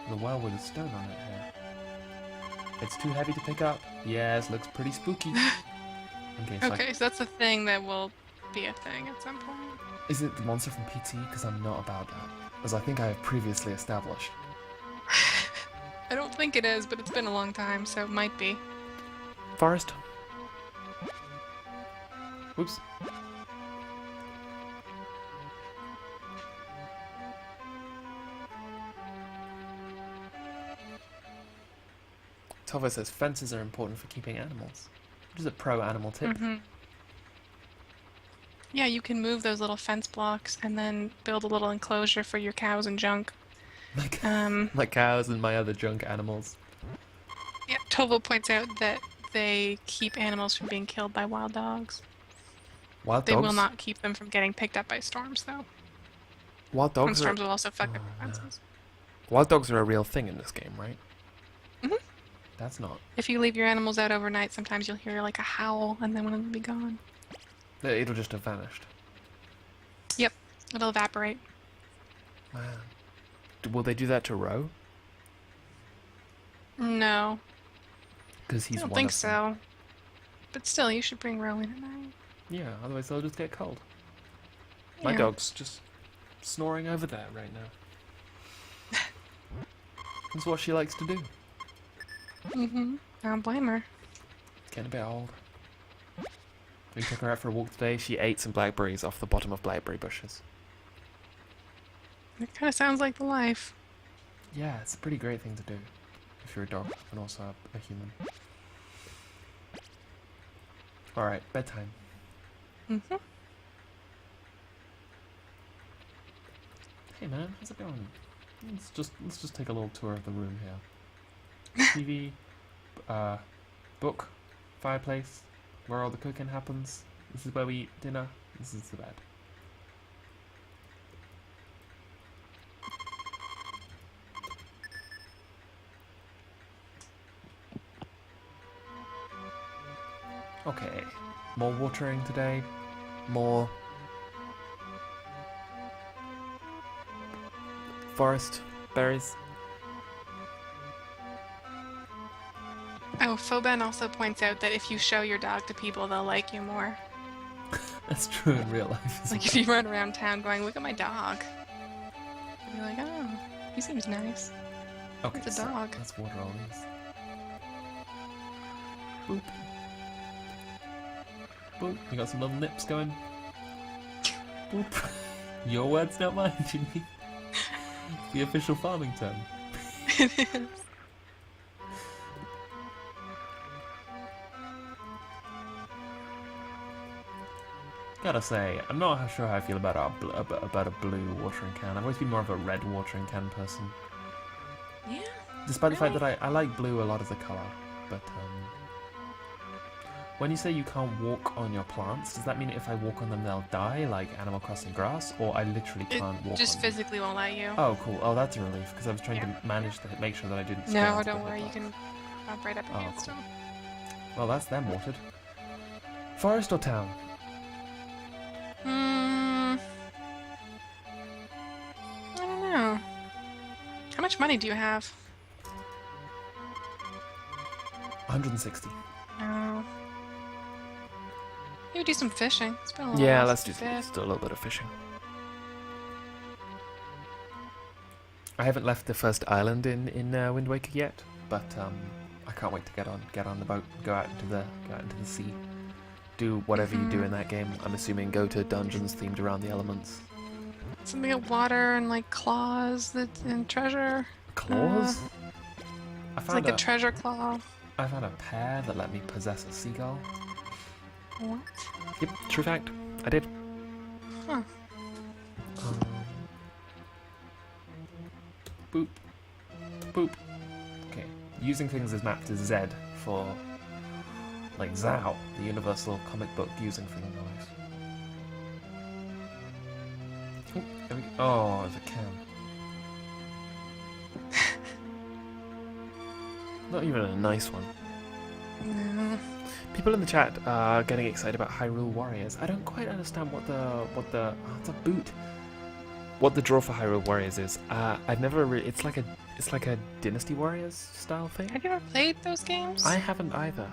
the well with a stone on it here. It's too heavy to pick up. Yes, looks pretty spooky. Okay, so Okay, so that's a thing that will be a thing at some point. is it the monster from PT? Because I'm not about that. As I think I have previously established. I don't think it is, but it's been a long time, so it might be. Forest. Whoops. Tova says fences are important for keeping animals. Which is a pro animal tip. Yeah, you can move those little fence blocks and then build a little enclosure for your cows and junk. Like, Um, like cows and my other junk animals. yeah, Tovo points out that they keep animals from being killed by wild dogs. Wild They will dogs? not keep them from getting picked up by storms, though. Wild And dogs are... storms will also fuck up Oh, your no. fences. Wild dogs are a real thing in this game, right? Mhm. That's not. If you leave your animals out overnight, sometimes you'll hear like a howl, and then one of them will be gone. It'll just have vanished. Yep, it'll evaporate. Man. Will they do that to Ro? No, Because he's I don't one think of them. so. But still, you should bring Rowan at night. Yeah, otherwise they'll just get cold. My Yeah. dog's just snoring over there right now. That's what she likes to do. I don't blame her. Getting a bit old. We took her out for a walk today. She ate some blackberries off the bottom of blackberry bushes. It kind of sounds like the life. Yeah, it's a pretty great thing to do. If you're a dog and also a human. Alright, bedtime. Hey man, how's it going? Let's just take a little tour of the room here. TV, book, fireplace, where all the cooking happens. This is where we eat dinner. This is the bed. Okay, more watering today. More forest berries. Oh, Foben also points out that if you show your dog to people, they'll like you more. That's true in real life as Like if you run around town going, "Look at my dog," and you're like, "Oh, he seems nice." Okay, It's a so dog. let's water all these. Boop. Boop. You got some little nips going. Boop. Your words, not mine, Jimmy. The official farming term. It is. Gotta say, I'm not sure how I feel about about a blue watering can. I've always been more of a red watering can person. Yeah. Despite the fact Really? that I like blue a lot as a colour. But, when you say you can't walk on your plants, does that mean if I walk on them they'll die, like Animal Crossing grass? Or I literally It can't walk just on them? physically won't let you. Oh, cool. Oh, that's a relief, because I was trying Yeah. to manage to make sure that I didn't stray No, onto don't the worry. You woodlot. can bump right up Oh, against cool. them. Well, that's them watered. Forest or town? I don't know. How much money do you have? 160. Oh. Maybe do some fishing. It's been a little Yeah, while let's since do we did. a little bit of fishing. I haven't left the first island in Wind Waker yet, but I can't wait to get on the boat, go out into the sea, do whatever you do in that game. I'm assuming go to dungeons themed around the elements. Something of water and like claws and treasure. Claws? I It's found like a treasure claw. I found a pear that let me possess a seagull. What? Yep, true fact. I did. Huh. Boop. Boop. Okay. Using things is mapped as Z for, like, Zao, the universal comic book using thing noise. Oh, there we go. Oh, there's a can. Not even a nice one. No. People in the chat are getting excited about Hyrule Warriors. I don't quite understand what the oh, it's a boot. what the draw for Hyrule Warriors is. I've never really. It's like a Dynasty Warriors style thing. Have you ever played those games? I haven't either.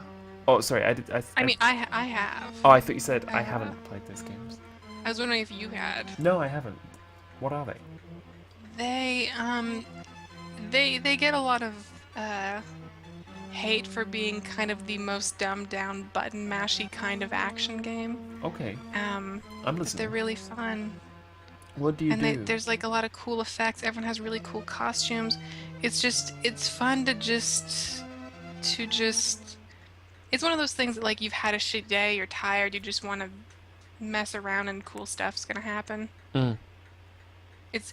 Oh, sorry. I did. I mean, I have. Oh, I thought you said I I have. haven't played those games. I was wondering if you had. No, I haven't. What are they? They get a lot of hate for being kind of the most dumbed down button mashy kind of action game. Okay, I'm But listening. they're really fun. What do you And do? there's like a lot of cool effects. Everyone has really cool costumes. It's fun to just it's one of those things that like you've had a shit day, you're tired, you just want to mess around and cool stuff's gonna happen. Mm. That's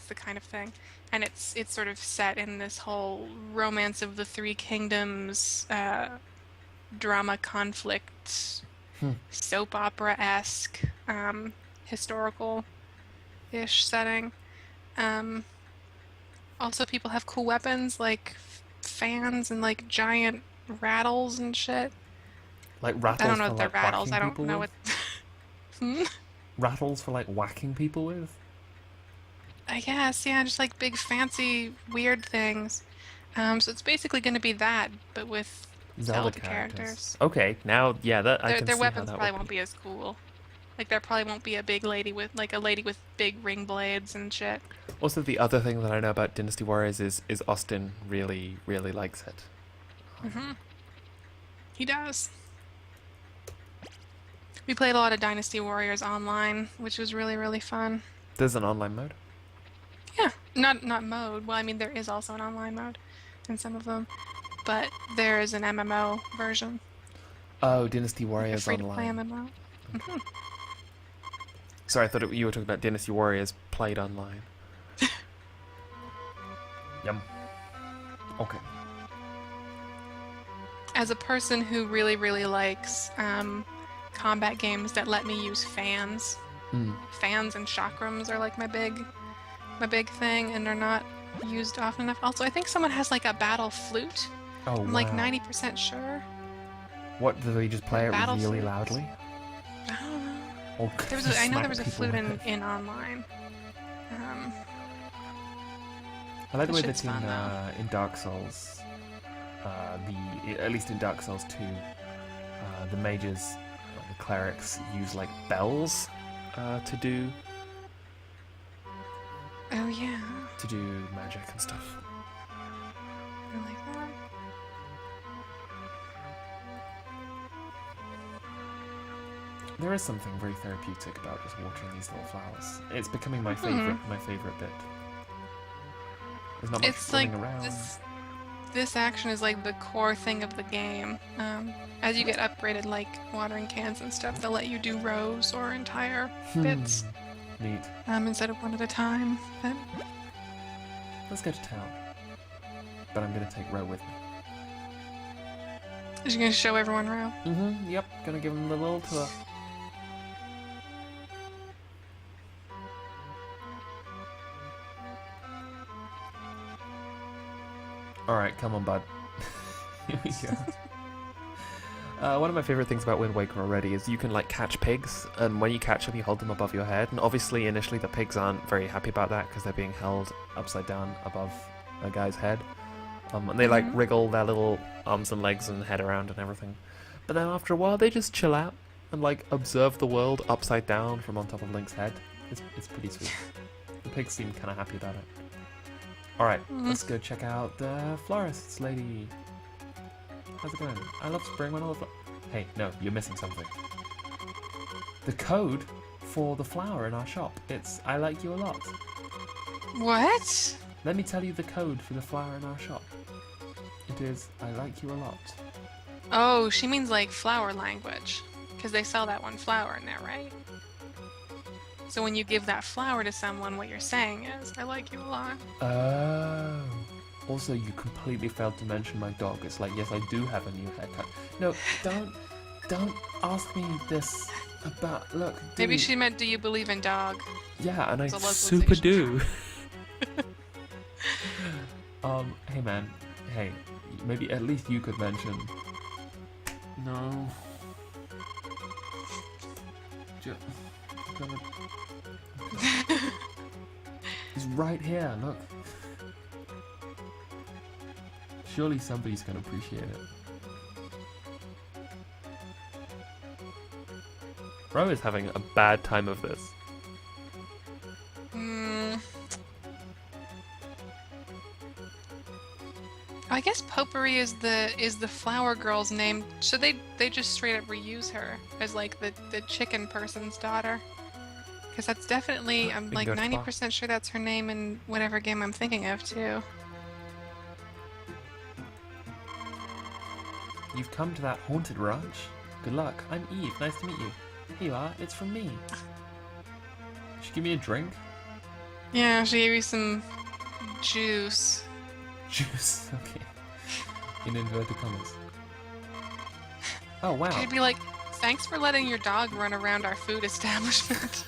the kind of thing. And it's sort of set in this whole Romance of the Three Kingdoms drama conflict soap opera-esque historical-ish setting. Also, people have cool weapons like fans and like giant rattles and shit. Like rattles I don't know for if they're like rattles. I whacking don't people know with? what. Rattles for like whacking people with? I guess, yeah, just like big fancy weird things. So it's basically going to be that, but with Zelda characters. Okay, now yeah, that I can Their see weapons how that probably would won't be as cool. Like there probably won't be a big lady with like a lady with big ring blades and shit. Also, the other thing that I know about Dynasty Warriors is Austin really likes it. He does. We played a lot of Dynasty Warriors online, which was really fun. There's an online mode. Yeah, not mode. Well, I mean there is also an online mode in some of them, but there is an MMO version. Oh, Dynasty A Warriors free-to-play online. MMO. Sorry, I thought you were talking about Dynasty Warriors played online. Yum. Okay. As a person who really likes combat games that let me use fans, fans and chakrams are like my big thing, and they're not used often enough. Also, I think someone has like a battle flute. Oh, I'm wow. like 90% sure. What, do they just play it Battle really flutes. loudly? I don't know. Or I know smack there was a people flute with it? in online. I like the way That that shit's fun, though. in Dark Souls, at least in Dark Souls 2, the mages, the clerics use like bells to do Oh yeah, magic and stuff. I like that. There is something very therapeutic about just watering these little flowers. It's becoming my favorite bit. There's not much It's like running around. this action is like the core thing of the game. As you get upgraded, like watering cans and stuff, they'll let you do rows or entire bits Neat. instead of one at a time. But Let's go to town. But I'm gonna take Ro with me. is you gonna show everyone row? Yep. Gonna give them the little tour. Alright, come on, bud. Here we go. One of my favorite things about Wind Waker already is you can like catch pigs, and when you catch them you hold them above your head, and obviously initially the pigs aren't very happy about that because they're being held upside down above a guy's head, and they like wriggle their little arms and legs and head around and everything, but then after a while they just chill out and like observe the world upside down from on top of Link's head. It's pretty sweet. The pigs seem kind of happy about it. Alright, let's go check out the florist's lady. How's it going? I love spring when all the Hey, no, you're missing something. The code for the flower in our shop. It's I like you a lot. What? Let me tell you the code for the flower in our shop. It is I like you a lot. Oh, she means like flower language, because they sell that one flower in there, right? So when you give that flower to someone, what you're saying is, I like you a lot. Oh. Also, you completely failed to mention my dog. It's like, yes, I do have a new haircut. No, don't ask me this about, look, dude. Maybe she meant, do you believe in dog? Yeah, and I It's a super do. localization. Hey man, hey, maybe at least you could mention. No. right here, look. Surely somebody's gonna appreciate it. Ro is having a bad time of this. I guess Potpourri is the flower girl's name. Should they just straight up reuse her as like the chicken person's daughter? Because that's definitely, I'm like 90% sure that's her name in whatever game I'm thinking of too. You've come to that haunted ranch. Good luck. I'm Eve. Nice to meet you. Here you are. It's from me. Should you give me a drink? Yeah, she gave you some juice. Juice. Okay. In inverted commas. Oh wow. She'd be like, "Thanks for letting your dog run around our food establishment."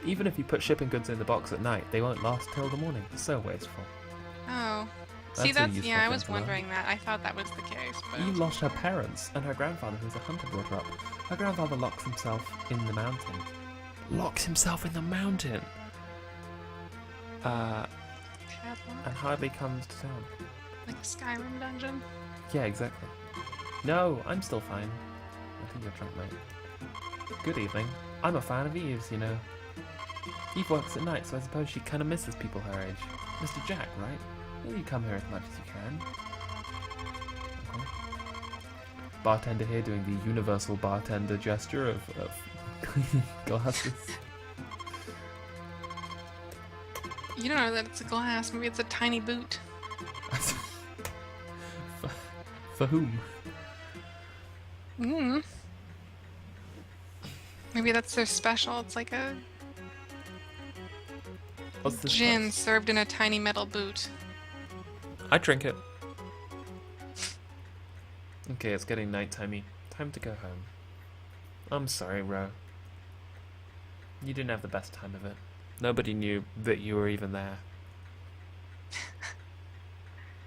Even if you put shipping goods in the box at night, they won't last till the morning. So wasteful. Oh. That's See, a that's, useful yeah, I thing was to learn. wondering that. I thought that was the case, but... You lost her parents, and her grandfather, who was a hunter, brought her up. Her grandfather locks himself in the mountain. Locks himself in the mountain? And hardly comes to town. Like a Skyrim dungeon? Yeah, exactly. No, I'm still fine. I think you're drunk, mate. Good evening. I'm a fan of Eve's, you know. Eve works at night, so I suppose she kind of misses people her age. Mr. Jack, right? Will you come here as much as you can? Okay. Bartender here doing the universal bartender gesture of cleaning glasses. You don't know that it's a glass. Maybe it's a tiny boot. For whom? Maybe that's their special. It's like a What's this gin place? served in a tiny metal boot. I drink it. Okay, it's getting nightimey. Time to go home. I'm sorry, Ro. You didn't have the best time of it. Nobody knew that you were even there.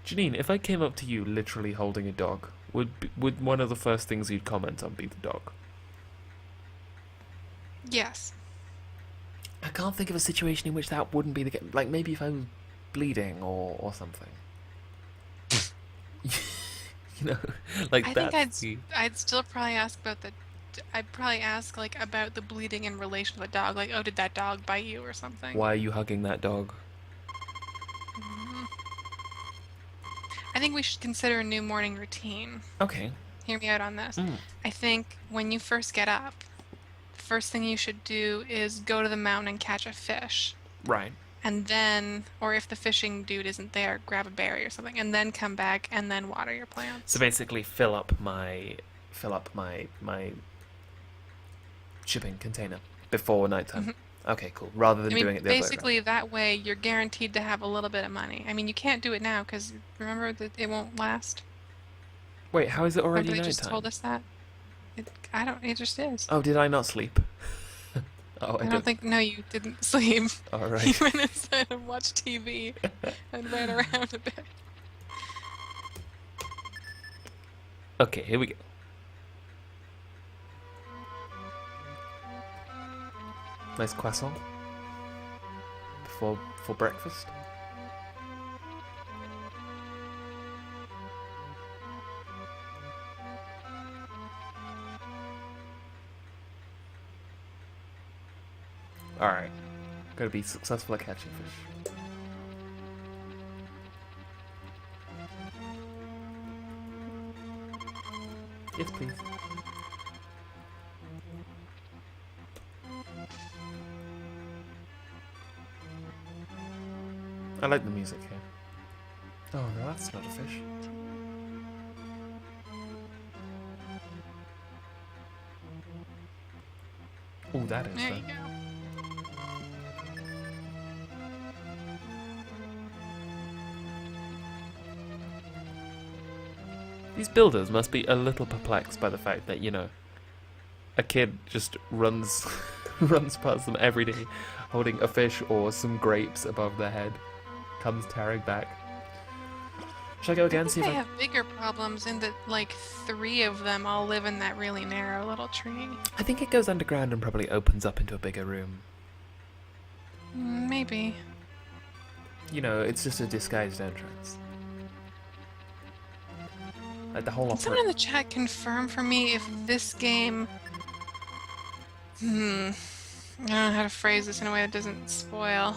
Janine, if I came up to you literally holding a dog, would one of the first things you'd comment on be the dog? Yes. I can't think of a situation in which that wouldn't be the case. Like maybe if I was bleeding or something. You know, like I think I'd still probably ask about I'd probably ask like about the bleeding in relation to the dog. Like, oh, did that dog bite you or something? Why are you hugging that dog? I think we should consider a new morning routine. Okay. Hear me out on this. I think when you first get up, the first thing you should do is go to the mountain and catch a fish. Right. And then, or if the fishing dude isn't there, grab a berry or something, and then come back and then water your plants. So basically, fill up my shipping container before nighttime. Okay, cool. Rather than doing it the other way around. Basically, that way you're guaranteed to have a little bit of money. I mean, you can't do it now because remember that it won't last. Wait, how is it already Remember they nighttime? just told us that. It just is. Oh, did I not sleep? Oh, I don't think. No, you didn't sleep. All right. You went inside and watched TV and ran around a bit. Okay, here we go. Nice croissant for breakfast. All right, gotta be successful at catching fish. Yes, please. I like the music here. Oh no, that's not a fish. Oh, that is. There you go. These builders must be a little perplexed by the fact that, you know, a kid just runs runs past them every day holding a fish or some grapes above their head, comes tearing back. Should I go again? See if They I... have bigger problems in that, like, 3 of them all live in that really narrow little tree. I think it goes underground and probably opens up into a bigger room. Maybe. You know, it's just a disguised entrance. Like the whole Can someone in the chat confirm for me if this game... I don't know how to phrase this in a way that doesn't spoil.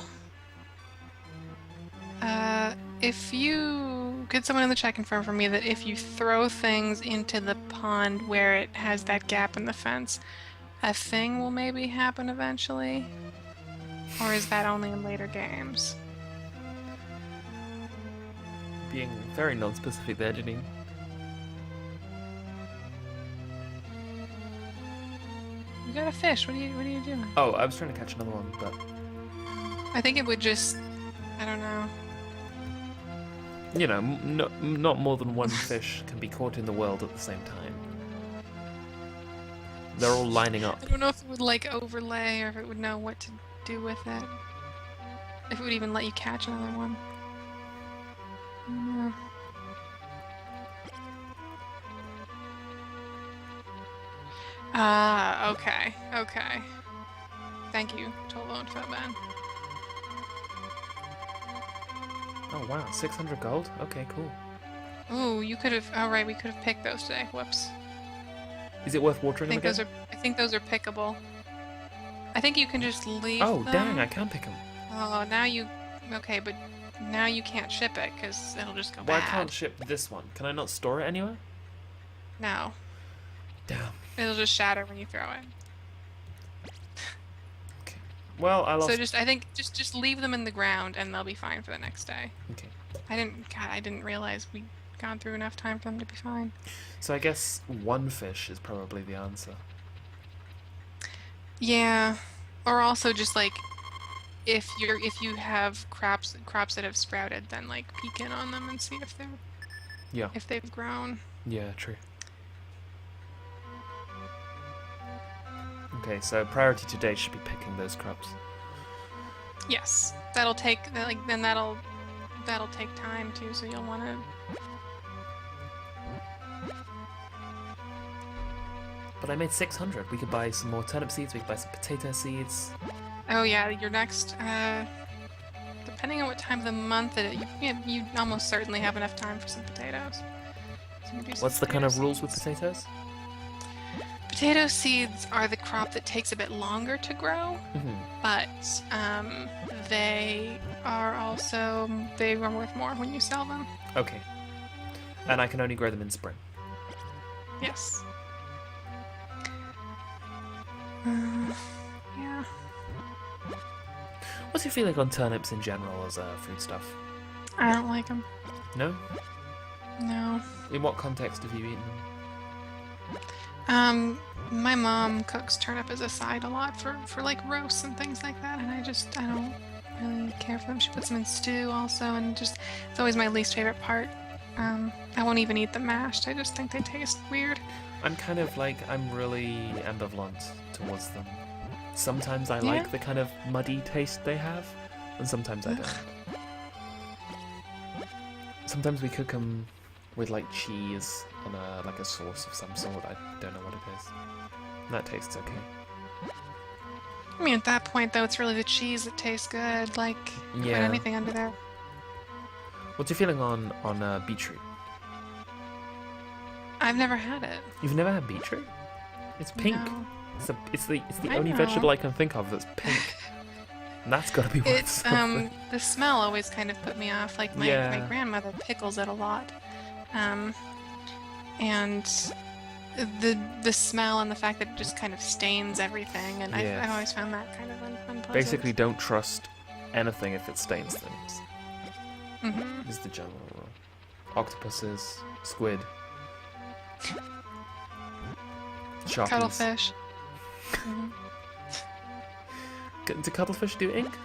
If you... Could someone in the chat confirm for me that if you throw things into the pond where it has that gap in the fence, a thing will maybe happen eventually? Or is that only in later games? being very non-specific there, Janine. You got a fish. What are you doing? Oh, I was trying to catch another one, but I think it would just... I don't know. you know, not more than one fish can be caught in the world at the same time. They're all lining up. I don't know if it would like overlay or if it would know what to do with it. If it would even let you catch another one. I don't know. Ah, okay. Okay. Thank you, Tolo and Fatman. Oh wow, 600 gold? Okay, cool. Ooh, you could have... Oh, right, we could have picked those today. Whoops. Is it worth watering them again? I think those are pickable. I think you can just leave Oh, them. dang, I can pick them. Oh, now you... Okay, but now you can't ship it, because it'll just go Well, bad. I can't ship this one. Can I not store it anywhere? No. Damn. It'll just shatter when you throw it. Okay. Well, I lost... So I think just leave them in the ground and they'll be fine for the next day. Okay. I didn't realize we'd gone through enough time for them to be fine. So I guess one fish is probably the answer. Yeah. Or also just like if you have crops that have sprouted, then like peek in on them and see if they've grown. Yeah, true. Okay, so priority today should be picking those crops. Yes. That'll take time too, so you'll want to... But I made 600. We could buy some more turnip seeds, we could buy some potato seeds. Oh yeah, your next, depending on what time of the month it is, you almost certainly have enough time for some potatoes. So you do some What's the kind of potato rules with seeds. potatoes? Potato seeds are the crop that takes a bit longer to grow, but they are worth more when you sell them. Okay. And I can only grow them in spring. Yes. Yeah. What's your feeling on turnips in general as a foodstuff? I don't like them. No? No. In what context have you eaten them? My mom cooks turnip as a side a lot for like roasts and things like that, and I don't really care for them. She puts them in stew also, and it's always my least favorite part. I won't even eat them mashed. I just think they taste weird. I'm kind of like, I'm really ambivalent towards them. Sometimes I like the kind of muddy taste they have, and sometimes I don't. Sometimes we cook them with like cheese and like a sauce of some sort. I don't know what it is. That tastes okay. I mean, at that point though, it's really the cheese that tastes good. Like, put Yeah. anything under there. What's your feeling on beetroot? I've never had it. You've never had beetroot? It's pink. No. It's the I only know. vegetable I can think of that's pink. And that's gotta be worth It's something. the smell always kind of put me off. Like my grandmother pickles it a lot, and the smell and the fact that it just kind of stains everything, and Yes. I've always found that kind of unpleasant. Basically, don't trust anything if it stains things. Mm-hmm. Is the general rule. Octopuses, squid, sharkies. Cuttlefish. Mm-hmm. Do cuttlefish do ink?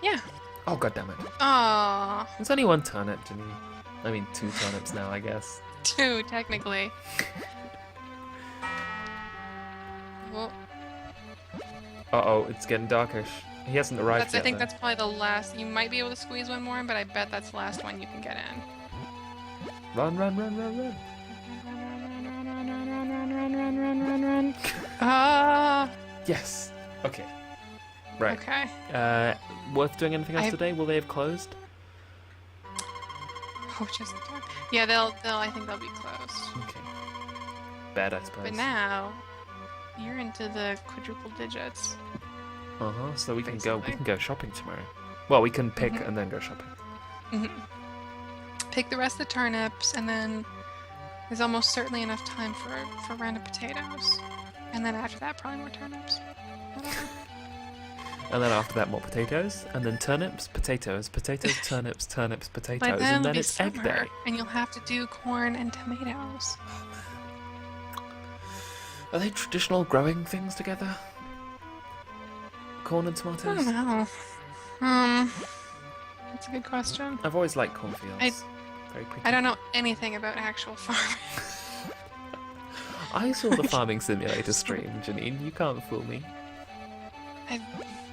Yeah. Oh, god damn it. Aww. There's only one turnip, Janine. I mean, 2 turnips now, I guess. 2 technically. Well, Uh-oh, it's getting darkish. He hasn't arrived yet, I think though. that's probably the last. You might be able to squeeze one more in, but I bet that's the last one you can get in. Run, run, run, run, run. Ah! Yes. Okay. Right. Okay. Worth doing anything else I- today? Will they have closed? Oh, just in time. Yeah, they'll. I think they'll be closed. Okay. Bad, I suppose. But now, you're into the quadruple digits. So we can Basically. go shopping tomorrow. Well, we can pick Mhm. and then go shopping. Pick the rest of the turnips, and then there's almost certainly enough time for random potatoes. And then after that, probably more turnips. Whatever. And then after that, more potatoes, and then turnips, potatoes, turnips, turnips, potatoes, By then and it'll then be it's egg day. summer, and you'll have to do corn and tomatoes. Are they traditional growing things together? Corn and I tomatoes? don't know. That's a good question. I've always liked cornfields. Very pretty. I don't know anything about actual farming. I saw the Farming Simulator stream, Janine. You can't fool me.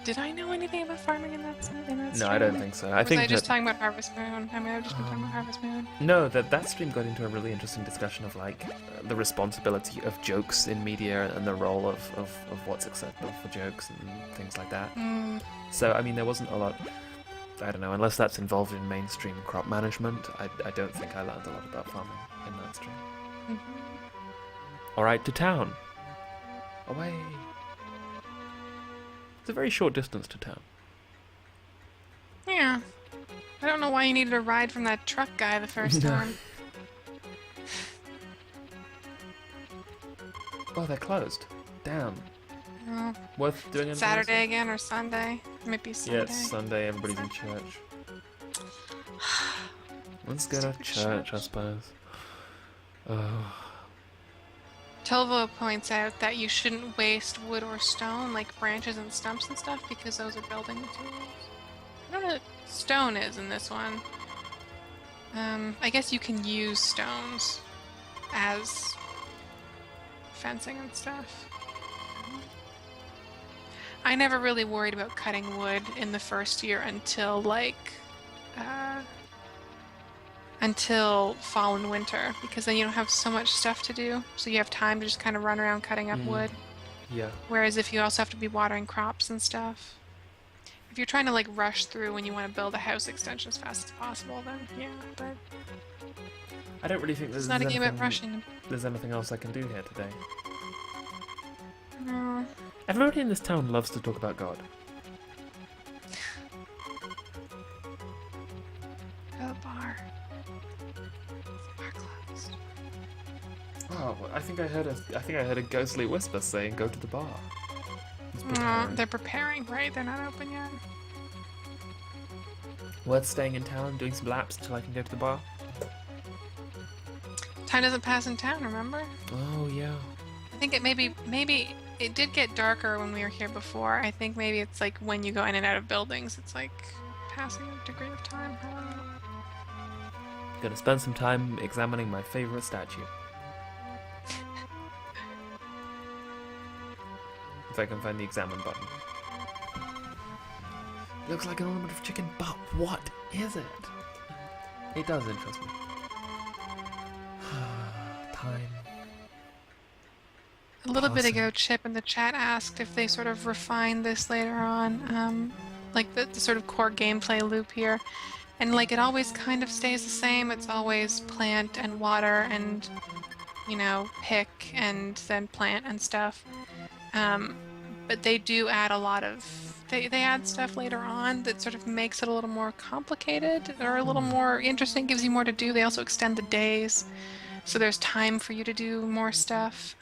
Did I know anything about farming in that stream? No, I don't think so. I Was think I just that, talking about Harvest Moon? I may have just been talking about Harvest Moon. no, that stream got into a really interesting discussion of like the responsibility of jokes in media and the role of what's acceptable for jokes and things like that. So I mean, there wasn't a lot. I don't know, unless that's involved in mainstream crop management. I don't think I learned a lot about farming in that stream. All right, to town. Away. It's a very short distance to town. Yeah. I don't know why you needed a ride from that truck guy the first No. time. Oh, they're closed. Damn. Oh, Worth doing anything Saturday else? again or Sunday? It might be Sunday. Yeah, it's Sunday. Everybody's in church. Let's go to Stupid church, I church. suppose. Oh. Telvo points out that you shouldn't waste wood or stone, like branches and stumps and stuff, because those are building materials. I don't know what stone is in this one. I guess you can use stones as fencing and stuff. I never really worried about cutting wood in the first year until until fall and winter, because then you don't have so much stuff to do, so you have time to just kind of run around cutting up wood. Yeah. Whereas if you also have to be watering crops and stuff, if you're trying to like rush through when you want to build a house extension as fast as possible, then yeah, but I don't really think it's not a game about rushing. there's anything else I can do here today. No. Everybody in this town loves to talk about God. Go to the bar. The bar closed. Oh, I think I heard a ghostly whisper saying, "Go to the bar." Who's preparing? They're preparing, right? They're not open yet. Worth staying in town, doing some laps until I can go to the bar. Time doesn't pass in town, remember? Oh yeah. I think it maybe it did get darker when we were here before. I think maybe it's like when you go in and out of buildings, it's like passing a degree of time. I don't know. Gonna spend some time examining my favorite statue. If I can find the examine button. Looks like an ornament of chicken, but what is it? It does interest me. Time. A little bit Awesome. ago, Chip in the chat asked if they sort of refine this later on, like the sort of core gameplay loop here. And like it always kind of stays the same. It's always plant and water and, you know, pick and then plant and stuff. But they do add a lot of... They add stuff later on that sort of makes it a little more complicated or a little more interesting, gives you more to do. They also extend the days, so there's time for you to do more stuff.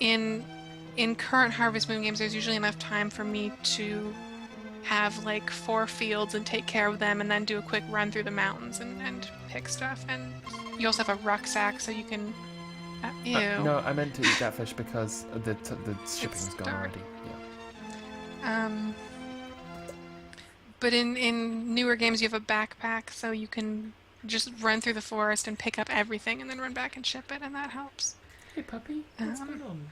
In current Harvest Moon games, there's usually enough time for me to have like 4 fields and take care of them and then do a quick run through the mountains and pick stuff. And you also have a rucksack, so you can... ew. No, I meant to eat that fish because the shipping's gone dark. already. Yeah. But in newer games, you have a backpack, so you can just run through the forest and pick up everything and then run back and ship it, and that helps. Hey puppy, what's going on?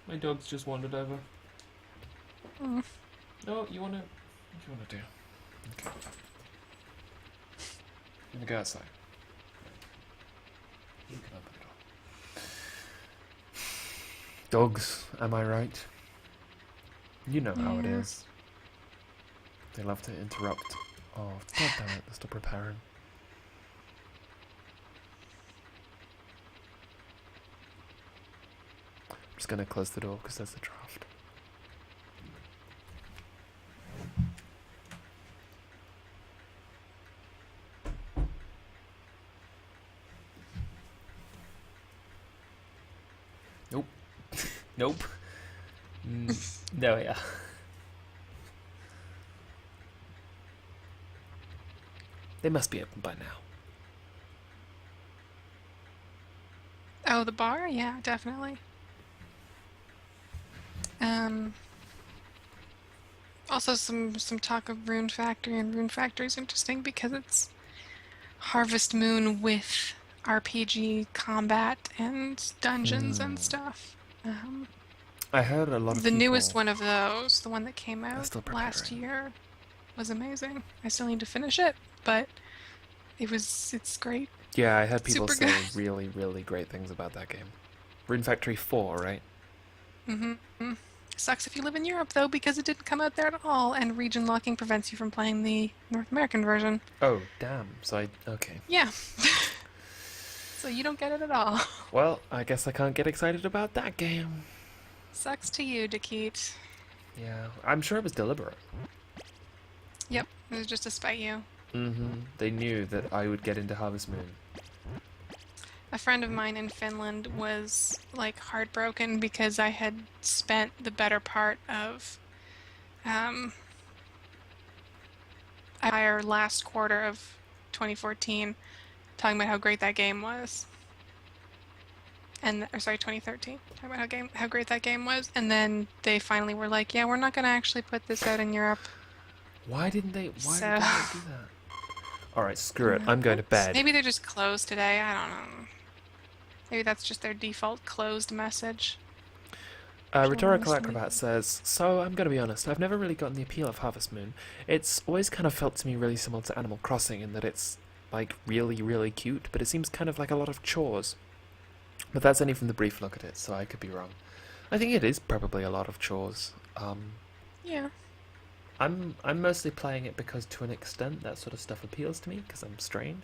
My dog's just wandered over. Mm. No, you wanna? What do you wanna do? Okay. I'm gonna go outside. You can open the door. Dogs, am I right? You know how it Yeah. is. They love to interrupt. Oh, god damn it, they're still preparing. I'm just gonna close the door because there's the draft. Nope. Nope. No, yeah. They must be open by now. Oh, the bar? Yeah, definitely. Also some talk of Rune Factory, and Rune Factory is interesting because it's Harvest Moon with RPG combat and dungeons and stuff. I heard a lot of The people newest one of those, the one that came are out still last preparing. year, was amazing. I still need to finish it, but it's great. Yeah, I heard people Super say good. really, really great things about that game. Rune Factory 4, right? Sucks if you live in Europe though, because it didn't come out there at all, and region locking prevents you from playing the North American version. Oh, damn. Okay. Yeah. So you don't get it at all. Well, I guess I can't get excited about that game. Sucks to you, Dakit. Yeah, I'm sure it was deliberate. Yep, it was just to spite you. They knew that I would get into Harvest Moon. A friend of mine in Finland was like heartbroken because I had spent the better part of our last quarter of 2014 talking about how great that game was. Or sorry, 2013. Talking about how great that game was, and then they finally were like, "Yeah, we're not going to actually put this out in Europe." Why didn't they? Why So, did they do that? Alright, screw it. I'm going to bed. maybe they're just closed today. I don't know. Maybe that's just their default closed message. Rhetorical honestly. Acrobat says, so I'm going to be honest, I've never really gotten the appeal of Harvest Moon. It's always kind of felt to me really similar to Animal Crossing in that it's, like, really, really cute, but it seems kind of like a lot of chores. But that's only from the brief look at it, so I could be wrong. I think it is probably a lot of chores. Yeah. I'm mostly playing it because to an extent that sort of stuff appeals to me, because I'm strange.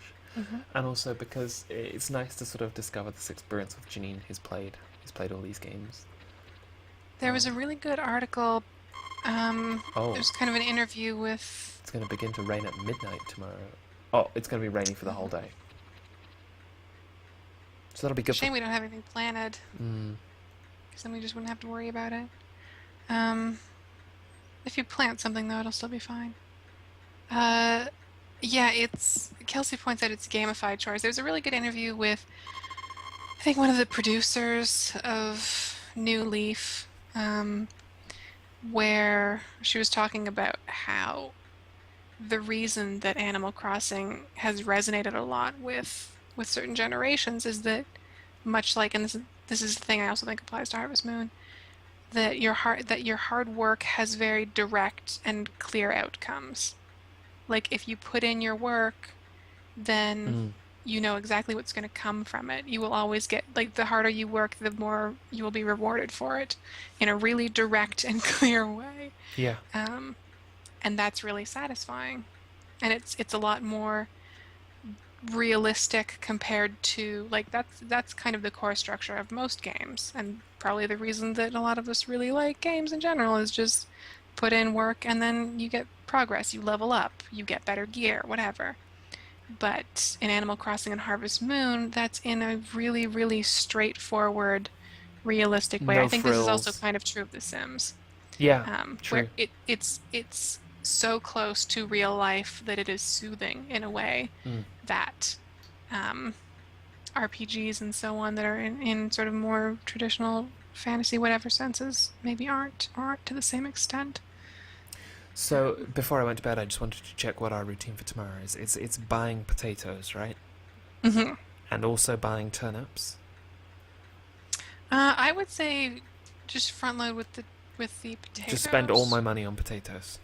And also because it's nice to sort of discover this experience with Janine who's played all these games. There was a really good article. It Oh, was kind of an interview with. it's going to begin to rain at midnight tomorrow. Oh, it's going to be raining for the whole day. So that'll be good. Shame we don't have anything planned, because then we just wouldn't have to worry about it. If you plant something though, it'll still be fine. Yeah, Kelsey points out it's gamified chores. There's a really good interview with, I think, one of the producers of New Leaf, where she was talking about how the reason that Animal Crossing has resonated a lot with certain generations is that, much like, and this is the thing I also think applies to Harvest Moon, that your hard work has very direct and clear outcomes. Like, if you put in your work, then you know exactly what's going to come from it. You will always get, like, the harder you work, the more you will be rewarded for it in a really direct and clear way. Yeah. And that's really satisfying. And it's a lot more realistic compared to, like, that's kind of the core structure of most games, and probably the reason that a lot of us really like games in general is just put in work and then you get progress, you level up, you get better gear, whatever. But in Animal Crossing and Harvest Moon, that's in a really, really straightforward, realistic way. No I think this is also frills. kind of true of The Sims. Yeah, true. Where it's so close to real life that it is soothing in a way that RPGs and so on that are in sort of more traditional fantasy whatever senses maybe aren't to the same extent. So before I went to bed, I just wanted to check what our routine for tomorrow is. It's buying potatoes, right? Mm-hmm. And also buying turnips. I would say just front load with the potatoes. Just spend all my money on potatoes.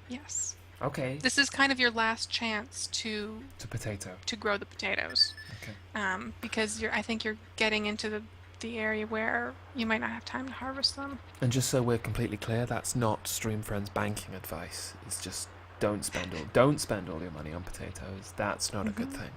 Yes. Okay. This is kind of your last chance to potato. grow the potatoes. Okay. Because I think you're getting into the area where you might not have time to harvest them. And just so we're completely clear, that's not Stream Friends banking advice. It's just don't spend all your money on potatoes. That's not a good thing.